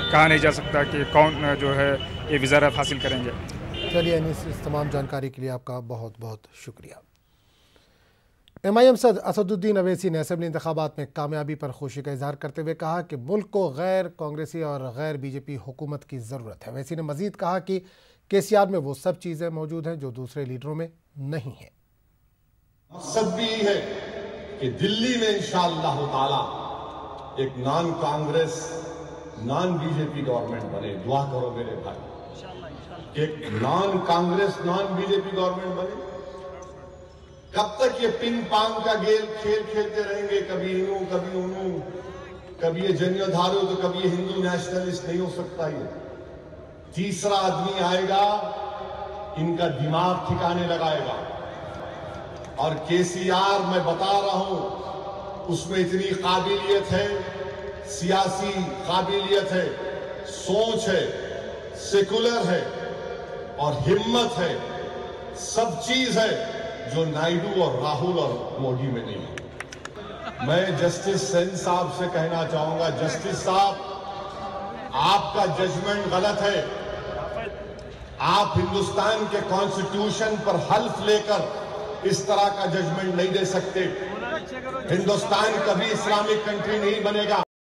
कहा नहीं जा सकता कि कौन जो है ये वज़ारत हासिल करेंगे। चलिए इस तमाम जानकारी के लिए आपका बहुत बहुत शुक्रिया। MIM सदर असदुद्दीन अवैसी ने असेंबली इंतखाबात में कामयाबी पर खुशी का इजहार करते हुए कहा कि मुल्क को गैर कांग्रेसी और गैर BJP हुकूमत की ज़रूरत है। अवैसी ने मजीद कहा कि KCR में वो सब चीज़ें मौजूद हैं जो दूसरे लीडरों में नहीं है। मकसद भी है कि दिल्ली में इंशाअल्लाह ताला एक non Congress non BJP government बने। दुआ करो मेरे भाई, एक non Congress non BJP government बने। कब तक ये पिंग पांग का खेल खेलते रहेंगे, कभी इनू कभी उनू, कभी ये जनियाधारी तो कभी ये हिंदू नेशनलिस्ट नहीं हो सकता। ये तीसरा आदमी आएगा, इनका दिमाग ठिकाने लगाएगा। और KCR मैं बता रहा हूं, उसमें इतनी काबिलियत है, सियासी काबिलियत है, सोच है, सेकुलर है और हिम्मत है, सब चीज है जो नायडू और राहुल और मोदी में नहीं है। मैं जस्टिस सेन साहब से कहना चाहूंगा, जस्टिस साहब आपका जजमेंट गलत है। आप हिंदुस्तान के कॉन्स्टिट्यूशन पर हल्फ लेकर इस तरह का जजमेंट नहीं दे सकते। हिंदुस्तान कभी इस्लामिक कंट्री नहीं बनेगा।